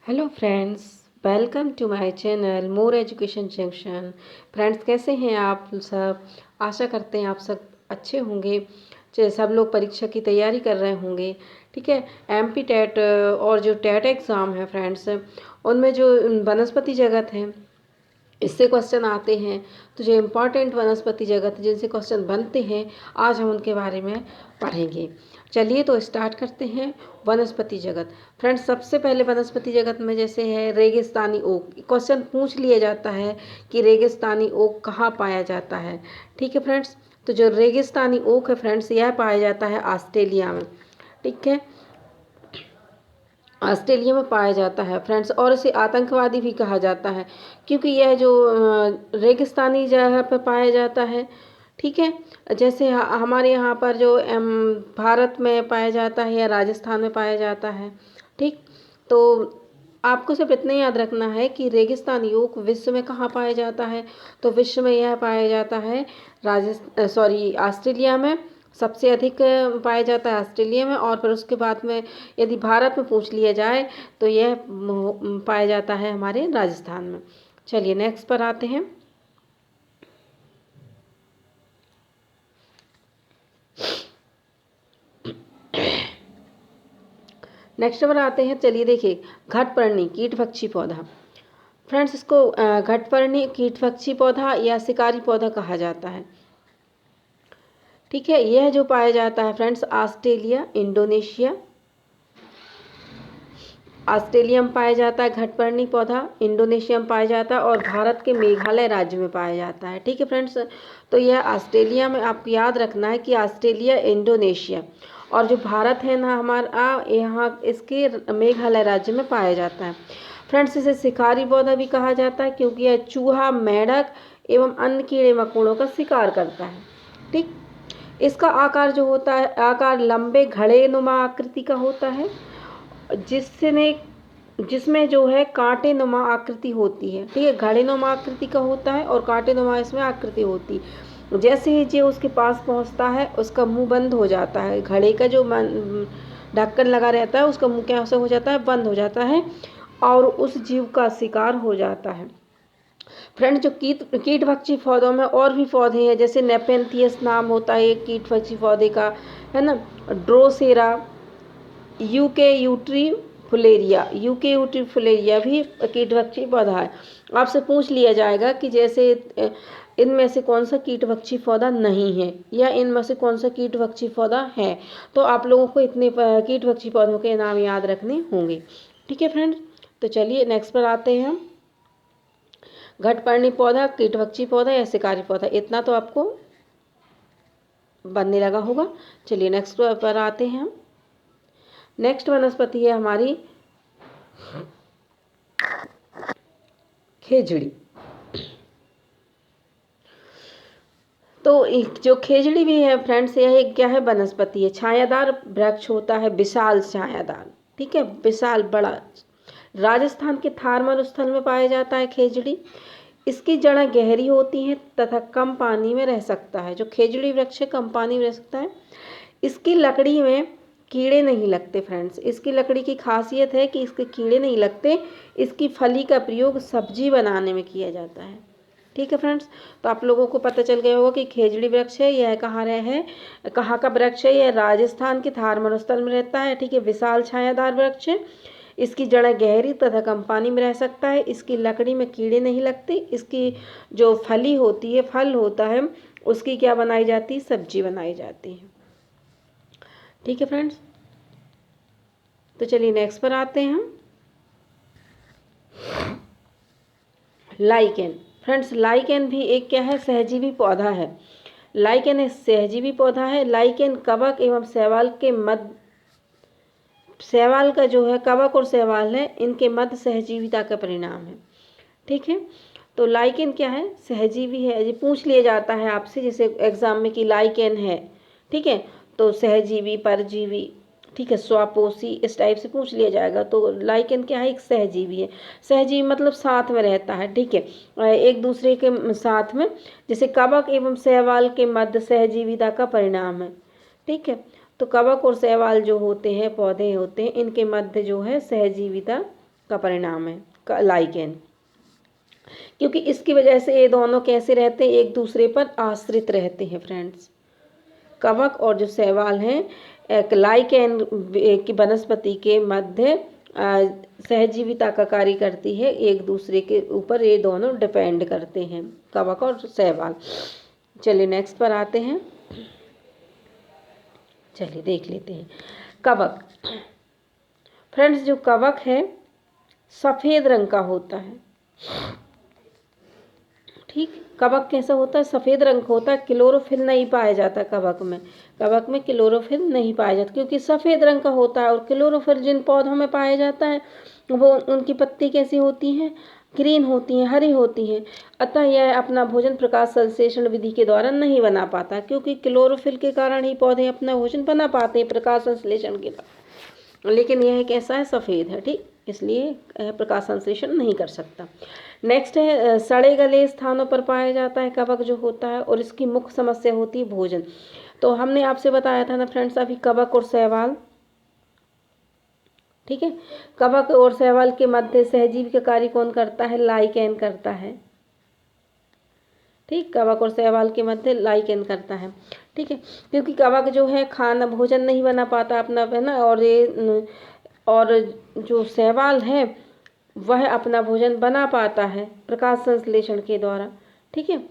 Hello friends, welcome to my channel more education junction. Friends, कैसे हैं आप सब? आशा करते हैं आप सब अच्छे होंगे। सब लोग परीक्षा की तैयारी कर रहे होंगे। ठीक है। एमपी टेट और जो टेट एग्ज़ाम है फ्रेंड्स, उनमें जो वनस्पति जगत है इससे क्वेश्चन आते हैं। तो जो इम्पॉर्टेंट वनस्पति जगत जिनसे क्वेश्चन बनते हैं, आज हम उनके बारे में पढ़ेंगे। चलिए तो स्टार्ट करते हैं। वनस्पति जगत फ्रेंड्स, सबसे पहले वनस्पति जगत में जैसे है रेगिस्तानी ओक। क्वेश्चन पूछ लिया जाता है कि रेगिस्तानी ओक कहाँ पाया जाता है। ठीक है फ्रेंड्स। तो जो रेगिस्तानी ओक है फ्रेंड्स, यह पाया जाता है ऑस्ट्रेलिया में। ठीक है, ऑस्ट्रेलिया में पाया जाता है फ्रेंड्स। और इसे आतंकवादी भी कहा जाता है क्योंकि यह जो रेगिस्तानी जगह पर पाया जाता है। ठीक है। जैसे हमारे यहाँ पर जो भारत में पाया जाता है या राजस्थान में पाया जाता है। ठीक। तो आपको सिर्फ इतना याद रखना है कि रेगिस्तानी ओक विश्व में कहाँ पाया जाता है। तो विश्व में यह पाया जाता है ऑस्ट्रेलिया में। सबसे अधिक पाया जाता है ऑस्ट्रेलिया में, और फिर उसके बाद में यदि भारत में पूछ लिया जाए तो यह पाया जाता है हमारे राजस्थान में। चलिए नेक्स्ट पर आते हैं। नेक्स्ट पर आते हैं। चलिए देखिए, घटपर्णी कीटभक्षी पौधा। फ्रेंड्स, इसको घटपर्णी कीटभक्षी पौधा या शिकारी पौधा कहा जाता है। ठीक है। यह जो पाया जाता है फ्रेंड्स ऑस्ट्रेलिया, इंडोनेशिया, ऑस्ट्रेलिया में पाया जाता है घटपर्णी पौधा, इंडोनेशिया में पाया जाता है और भारत के मेघालय राज्य में पाया जाता है। ठीक है फ्रेंड्स। तो यह ऑस्ट्रेलिया में, आपको याद रखना है कि ऑस्ट्रेलिया, इंडोनेशिया, और जो भारत है ना हमारा, यहाँ इसके मेघालय राज्य में पाया जाता है। फ्रेंड्स, इसे शिकारी पौधा भी कहा जाता है क्योंकि यह चूहा, मेंढक एवं अन्य कीड़े मकोड़ों का शिकार करता है। ठीक। इसका आकार जो होता है, आकार लंबे घड़े नुमा आकृति का होता है, जिसमें जो है कांटे नुमा आकृति होती है। ठीक है, घड़े नुमा आकृति का होता है और कांटे नुमा इसमें आकृति होती है। जैसे ही ये उसके पास पहुंचता है उसका मुंह बंद हो जाता है। घड़े का जो ढक्कन लगा रहता है उसका मुंह कैसे हो जाता है, बंद हो जाता है, और उस जीव का शिकार हो जाता है। फ्रेंड, जो कीटभक्षी पौधों में और भी पौधे हैं, जैसे नेपेंथियस नाम होता है एक कीटभक्षी पौधे का, है ना। ड्रोसेरा, यूके यूट्रीफुलेरिया भी कीटभक्षी पौधा है। आपसे पूछ लिया जाएगा कि जैसे इनमें से कौन सा कीटभक्षी पौधा नहीं है या इनमें से कौन सा कीटभक्षी पौधा है, तो आप लोगों को इतने कीटभक्षी पौधों के नाम याद रखने होंगे। ठीक है फ्रेंड्स। तो चलिए नेक्स्ट पर आते हैं हम। घटपर्णी पौधा, कीटभक्षी पौधा या शिकारी पौधा, इतना तो आपको बनने लगा होगा। चलिए नेक्स्ट पर आते हैं हम। नेक्स्ट वनस्पति है हमारी खेजड़ी। तो जो खेजड़ी भी है फ्रेंड्स, यह एक क्या है, वनस्पति है। छायादार वृक्ष होता है, विशाल छायादार। ठीक है, विशाल बड़ा। राजस्थान के थार मरुस्थल में पाया जाता है खेजड़ी। इसकी जड़ें गहरी होती हैं तथा कम पानी में रह सकता है। जो खेजड़ी वृक्ष है कम पानी में रह सकता है। इसकी लकड़ी में कीड़े नहीं लगते फ्रेंड्स। इसकी लकड़ी की खासियत है कि इसके कीड़े नहीं लगते। इसकी फली का प्रयोग सब्जी बनाने में किया जाता है। ठीक है फ्रेंड्स। तो आप लोगों को पता चल गया होगा कि खेजड़ी वृक्ष है, यह कहाँ रहे है, कहाँ का वृक्ष है, यह राजस्थान के थार मरुस्थल में रहता है। ठीक है, विशाल छायादार वृक्ष है। इसकी जड़ें गहरी तथा कम पानी में रह सकता है। इसकी लकड़ी में कीड़े नहीं लगते। इसकी जो फली होती है, फल होता है, उसकी क्या बनाई जाती है, सब्जी बनाई जाती है। ठीक है फ्रेंड्स। तो चलिए नेक्स्ट पर आते हैं हम। लाइकेन। फ्रेंड्स, लाइकेन भी एक क्या है, सहजीवी पौधा है। लाइकेन एक सहजीवी पौधा है। लाइकेन कवक एवं शैवाल के मध्य, शैवाल का जो है, कवक और शैवाल है, इनके मध्य सहजीविता का परिणाम है। ठीक है। तो लाइकेन क्या है, सहजीवी है। ये पूछ लिया जाता है आपसे जैसे एग्जाम में कि लाइकेन है। ठीक है, तो सहजीवी, परजीवी, ठीक है, स्वापोषी, इस टाइप से पूछ लिया जाएगा। तो लाइकेन क्या है, एक सहजीवी है। सहजीवी मतलब साथ में रहता है। ठीक है, एक दूसरे के साथ में, जैसे कवक एवं शैवाल के मध्य सहजीविता का परिणाम है। ठीक है। तो कवक और शैवाल जो होते हैं, पौधे होते हैं, इनके मध्य जो है सहजीविता का परिणाम है लाइकेन, क्योंकि इसकी वजह से ये दोनों कैसे रहते हैं, एक दूसरे पर आश्रित रहते हैं फ्रेंड्स। कवक और जो शैवाल हैं एक लाइकेन की वनस्पति के मध्य सहजीविता का कार्य करती है, एक दूसरे के ऊपर ये दोनों डिपेंड करते हैं, कवक और शैवाल। चलिए नेक्स्ट पर आते हैं, चलिए देख लेते हैं कवक। फ्रेंड्स जो कवक है सफ़ेद रंग का होता है, ठीक। कवक कैसा होता है, सफ़ेद रंग का होता है। क्लोरोफिल नहीं पाया जाता कवक में क्लोरोफिल नहीं पाया जाता क्योंकि सफ़ेद रंग का होता है। और क्लोरोफिल जिन पौधों में पाया जाता है वो उनकी पत्ती कैसी होती हैं, ग्रीन होती हैं, हरी होती हैं। अतः यह अपना भोजन प्रकाश संश्लेषण विधि के द्वारा नहीं बना पाता, क्योंकि क्लोरोफिल के कारण ही पौधे अपना भोजन बना पाते हैं प्रकाश संश्लेषण के द्वारा। लेकिन यह कैसा है, सफ़ेद है, ठीक, इसलिए प्रकाश संश्लेषण नहीं कर सकता। नेक्स्ट है सड़े गले स्थानों पर पाया जाता है कवक जो होता है, और इसकी मुख्य समस्या होती है भोजन। तो हमने आपसे बताया था ना फ्रेंड्स अभी कवक और शैवाल, ठीक है। कवक और शैवाल के मध्य सहजीवी का कार्य कौन करता है, लाइकेन करता है, ठीक। कवक और शैवाल के मध्य लाइकेन करता है, ठीक है। क्योंकि कवक जो है खाना भोजन नहीं बना पाता अपना, है ना, और जो शैवाल है वह अपना भोजन बना पाता है प्रकाश संश्लेषण के द्वारा, ठीक है।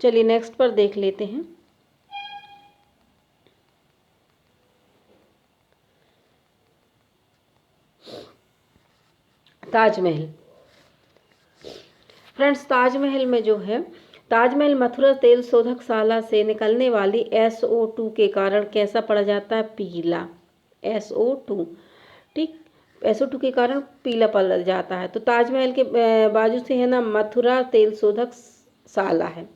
चलिए नेक्स्ट पर देख लेते हैं। ताजमहल। फ्रेंड्स ताजमहल में जो है, ताजमहल मथुरा तेल शोधकशाला से निकलने वाली SO2 के कारण कैसा पड़ जाता है, पीला। SO2, ठीक, SO2 के कारण पीला पड़ जाता है। तो ताजमहल के बाजू से है ना मथुरा तेल शोधकशाला है,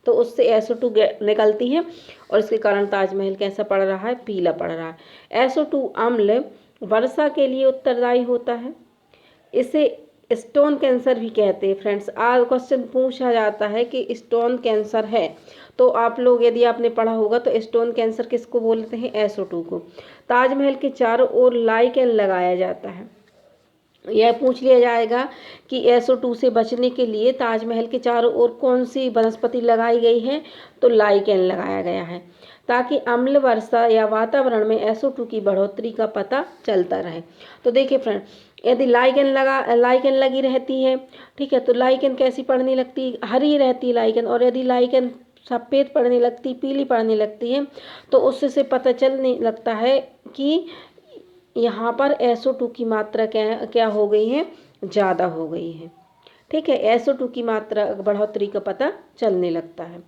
तो उससे SO2 निकलती है और इसके कारण ताजमहल कैसा पड़ रहा है, पीला पड़ रहा है। SO2 अम्ल वर्षा के लिए उत्तरदायी होता है, इसे स्टोन कैंसर भी कहते हैं। फ्रेंड्स आज क्वेश्चन पूछा जाता है कि स्टोन कैंसर है, तो आप लोग यदि आपने पढ़ा होगा तो स्टोन कैंसर किसको बोलते हैं, SO2 को। ताजमहल के चारों ओर लाइकेन लगाया जाता है। यह पूछ लिया जाएगा कि SO2 से बचने के लिए ताजमहल के चारों ओर कौन सी वनस्पति लगाई गई है, तो लाइकेन लगाया गया है, ताकि अम्ल वर्षा या वातावरण में SO2 की बढ़ोतरी का पता चलता रहे। तो देखिए फ्रेंड, यदि लाइकेन लगी रहती है, ठीक है, तो लाइकेन कैसी पड़ने लगती है, हरी रहती है लाइकेन। और यदि लाइकेन सफ़ेद पड़ने लगती, पीली पड़ने लगती है, तो उससे पता चलने लगता है कि यहाँ पर SO2 की मात्रा क्या हो गई है, ज़्यादा हो गई है, ठीक है। SO2 की मात्रा बढ़ोतरी का पता चलने लगता है।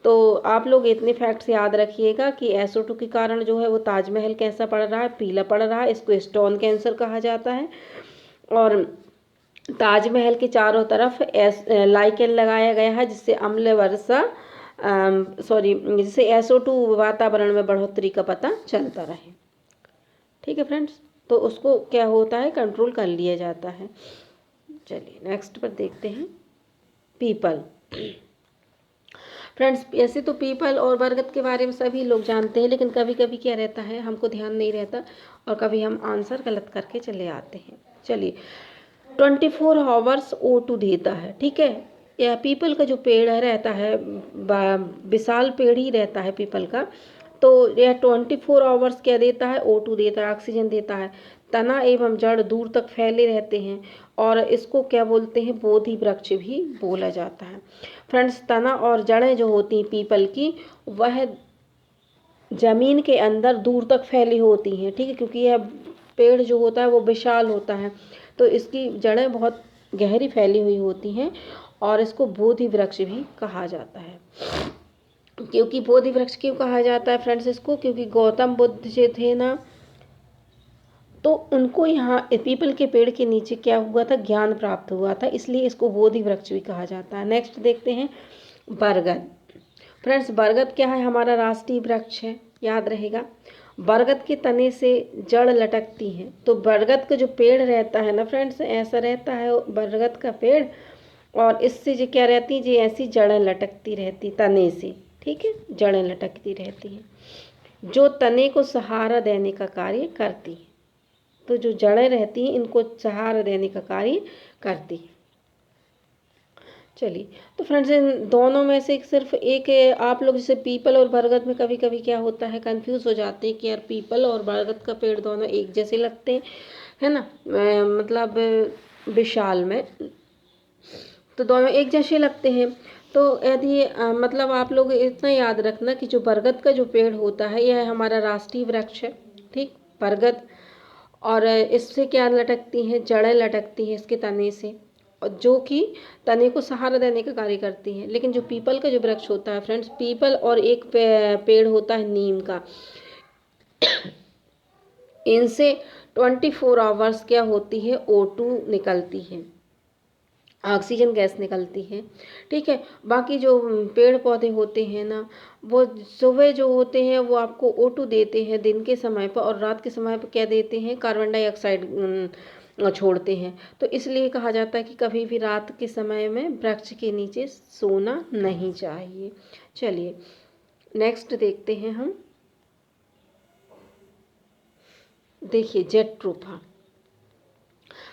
तो आप लोग इतने फैक्ट्स याद रखिएगा कि SO2 के कारण जो है वो ताजमहल कैसा पड़ रहा है, पीला पड़ रहा है, इसको स्टोन कैंसर कहा जाता है। और ताजमहल के चारों तरफ लाइकेन लगाया गया है, जिससे अम्ल वर्षा जिससे SO2 वातावरण में बढ़ोतरी का पता चलता रहे, ठीक है फ्रेंड्स। तो उसको क्या होता है, कंट्रोल कर लिया जाता है। चलिए नेक्स्ट पर देखते हैं, पीपल। फ्रेंड्स ऐसे तो पीपल और बरगद के बारे में सभी लोग जानते हैं, लेकिन कभी कभी क्या रहता है हमको ध्यान नहीं रहता और कभी हम आंसर गलत करके चले आते हैं। चलिए 24 आवर्स O2 देता है, ठीक है। यह पीपल का जो पेड़ रहता है विशाल पेड़ ही रहता है पीपल का, तो यह 24 आवर्स क्या देता है, O2 देता है, ऑक्सीजन देता है। तना एवं जड़ दूर तक फैले रहते हैं और इसको क्या बोलते हैं, बोधि वृक्ष भी बोला जाता है। फ्रेंड्स तना और जड़ें जो होती हैं पीपल की, वह जमीन के अंदर दूर तक फैली होती हैं, ठीक है, क्योंकि यह पेड़ जो होता है वो विशाल होता है, तो इसकी जड़ें बहुत गहरी फैली हुई होती हैं और इसको बोधि वृक्ष भी कहा जाता है। क्योंकि बोधि वृक्ष क्यों कहा जाता है फ्रेंड्स इसको, क्योंकि गौतम बुद्ध जो थे ना, तो उनको यहाँ पीपल के पेड़ के नीचे क्या हुआ था, ज्ञान प्राप्त हुआ था, इसलिए इसको बोधि वृक्ष भी कहा जाता है। नेक्स्ट देखते हैं बरगद। फ्रेंड्स बरगद क्या है, हमारा राष्ट्रीय वृक्ष है, याद रहेगा। बरगद के तने से जड़ लटकती है, तो बरगद का जो पेड़ रहता है ना फ्रेंड्स, ऐसा रहता है बरगद का पेड़, और इससे जो क्या रहती है, जो ऐसी जड़ें लटकती रहती तने से, ठीक है, जड़ें लटकती रहती हैं जो तने को सहारा देने का कार्य करती है, तो जो जड़ें रहती हैं इनको सहारा देने का कार्य करती हैं। चलिए, तो फ्रेंड्स इन दोनों में से सिर्फ एक आप लोग जैसे पीपल और बरगद में कभी कभी क्या होता है, कंफ्यूज हो जाते हैं कि यार पीपल और बरगद का पेड़ दोनों एक जैसे लगते हैं, है ना, मतलब विशाल में तो दोनों एक जैसे लगते हैं। तो यदि मतलब आप लोग इतना याद रखना कि जो बरगद का जो पेड़ होता है यह हमारा राष्ट्रीय वृक्ष है, ठीक, बरगद। और इससे क्या लटकती हैं, जड़ें लटकती हैं इसके तने से, और जो कि तने को सहारा देने का कार्य करती हैं। लेकिन जो पीपल का जो वृक्ष होता है फ्रेंड्स, पीपल और एक पेड़ होता है नीम का, इनसे 24 आवर्स क्या होती है, O2 निकलती है, ऑक्सीजन गैस निकलती है, ठीक है। बाकी जो पेड़ पौधे होते हैं ना, वो सुबह जो होते हैं वो आपको O2 देते हैं दिन के समय पर, और रात के समय पर क्या देते हैं, कार्बन डाइऑक्साइड छोड़ते हैं। तो इसलिए कहा जाता है कि कभी भी रात के समय में वृक्ष के नीचे सोना नहीं चाहिए। चलिए नेक्स्ट देखते हैं हम। देखिए जेट्रोफा,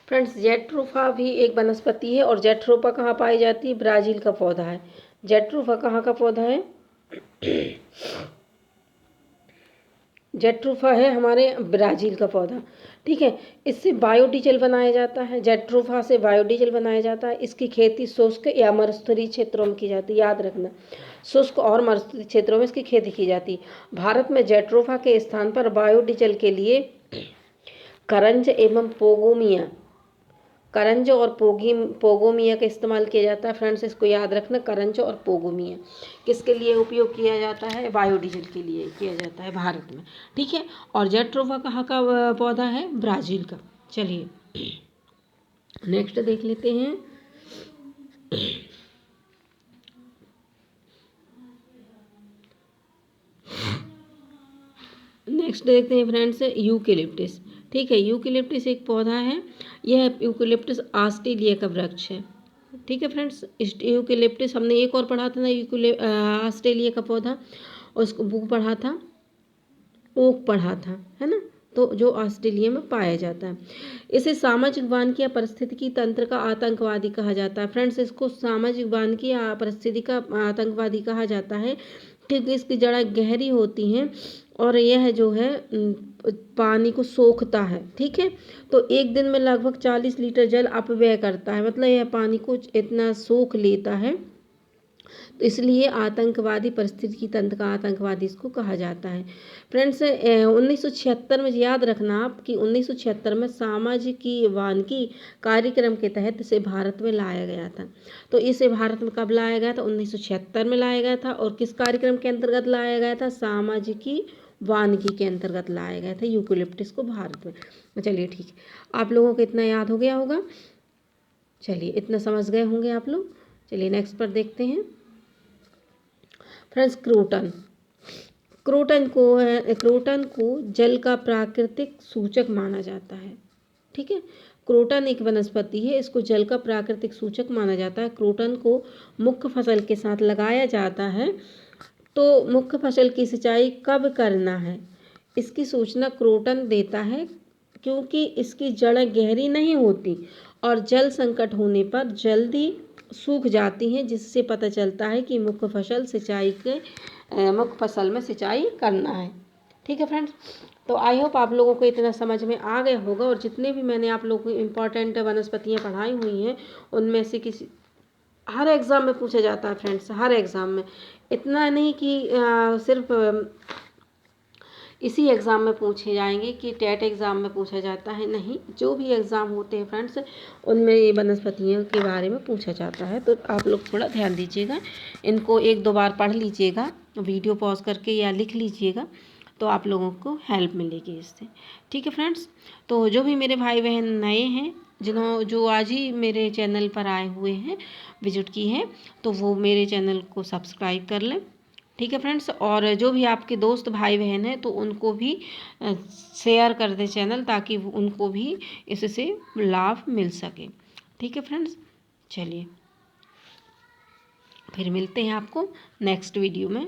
फ्रेंड्स जेट्रोफा भी एक वनस्पति है, और जेट्रोफा कहाँ पाई जाती है, ब्राज़ील का पौधा है। जेट्रोफा कहाँ का पौधा है, जेट्रोफा है हमारे ब्राज़ील का पौधा, ठीक है। इससे बायोडीजल बनाया जाता है, जेट्रोफा से बायोडीजल बनाया जाता है। इसकी खेती शुष्क या मरुस्थलीय क्षेत्रों में की जाती है, याद रखना, शुष्क और मरुस्थलीय क्षेत्रों में इसकी खेती की जाती है। भारत में जेट्रोफा के स्थान पर बायोडीजल के लिए करंज एवं पोगोमिया, करंज और पोगोमिया का इस्तेमाल किया जाता है। फ्रेंड्स इसको याद रखना, करंज और पोगोमिया किसके लिए उपयोग किया जाता है, बायोडीजल के लिए किया जाता है भारत में, ठीक है। और जेट्रोफा कहाँ का पौधा है, ब्राज़ील का। चलिए नेक्स्ट देख लेते हैं। नेक्स्ट देखते हैं फ्रेंड्स यूकेलिप्टिस, ठीक है। यूकेलिप्टिस एक पौधा है, यह यूकेलिप्टिस ऑस्ट्रेलिया का वृक्ष है, ठीक है फ्रेंड्स। यूकेलिप्टिस हमने एक और पढ़ा था ना, ऑस्ट्रेलिया का पौधा, उसको बुक पढ़ा था, ओक पढ़ा था, है ना, तो जो ऑस्ट्रेलिया में पाया जाता है। इसे सामाजिक वानिकी या पारिस्थितिकी तंत्र का आतंकवादी कहा जाता है। फ्रेंड्स इसको सामाजिक वानिकी या पारिस्थितिकी का आतंकवादी कहा जाता है, क्योंकि इसकी जड़ें गहरी होती हैं और यह जो है पानी को सोखता है, ठीक है। तो एक दिन में लगभग 40 लीटर जल अपव्यय करता है, मतलब यह पानी को इतना सोख लेता है, तो इसलिए आतंकवादी परिस्थितिकी तंत्र का आतंकवादी इसको कहा जाता है। फ्रेंड्स 1976 में याद रखना आप कि 1976 में सामाजिकी वानिकी कार्यक्रम के तहत इसे भारत में लाया गया था। तो इसे भारत में कब लाया गया था, 1976 में लाया गया था। और किस कार्यक्रम के अंतर्गत लाया गया था, सामाजिकी वानिकी के अंतर्गत लाया गया था यूकेलिप्टिस को भारत में। चलिए ठीक है, आप लोगों को इतना याद हो गया होगा, चलिए इतना समझ गए होंगे आप लोग। चलिए नेक्स्ट पर देखते हैं फ्रेंड्स। क्रोटन, क्रोटन को जल का प्राकृतिक सूचक माना जाता है, ठीक है। क्रोटन एक वनस्पति है, इसको जल का प्राकृतिक सूचक माना जाता है। क्रोटन को मुख्य फसल के साथ लगाया जाता है। तो मुख्य फसल की सिंचाई कब करना है, इसकी सूचना क्रोटन देता है, क्योंकि इसकी जड़ें गहरी नहीं होती और जल संकट होने पर जल्दी सूख जाती हैं, जिससे पता चलता है कि मुख्य फसल में सिंचाई करना है, ठीक है फ्रेंड्स। तो आई होप आप लोगों को इतना समझ में आ गया होगा, और जितने भी मैंने आप लोगों को इम्पॉर्टेंट वनस्पतियाँ पढ़ाई हुई हैं उनमें से किसी हर एग्ज़ाम में पूछा जाता है फ्रेंड्स, हर एग्ज़ाम में, इतना नहीं कि सिर्फ इसी एग्ज़ाम में पूछे जाएंगे कि टेट एग्ज़ाम में पूछा जाता है, नहीं, जो भी एग्ज़ाम होते हैं फ्रेंड्स उनमें ये वनस्पतियों के बारे में पूछा जाता है। तो आप लोग थोड़ा ध्यान दीजिएगा, इनको 1-2 बार पढ़ लीजिएगा, वीडियो पॉज करके या लिख लीजिएगा, तो आप लोगों को हेल्प मिलेगी इससे, ठीक है फ्रेंड्स। तो जो भी मेरे भाई बहन नए हैं, जो आज ही मेरे चैनल पर आए हुए हैं, विजिट की हैं, तो वो मेरे चैनल को सब्सक्राइब कर लें, ठीक है फ्रेंड्स। और जो भी आपके दोस्त भाई बहन हैं तो उनको भी शेयर कर दें चैनल, ताकि उनको भी इससे लाभ मिल सके, ठीक है फ्रेंड्स। चलिए फिर मिलते हैं आपको नेक्स्ट वीडियो में।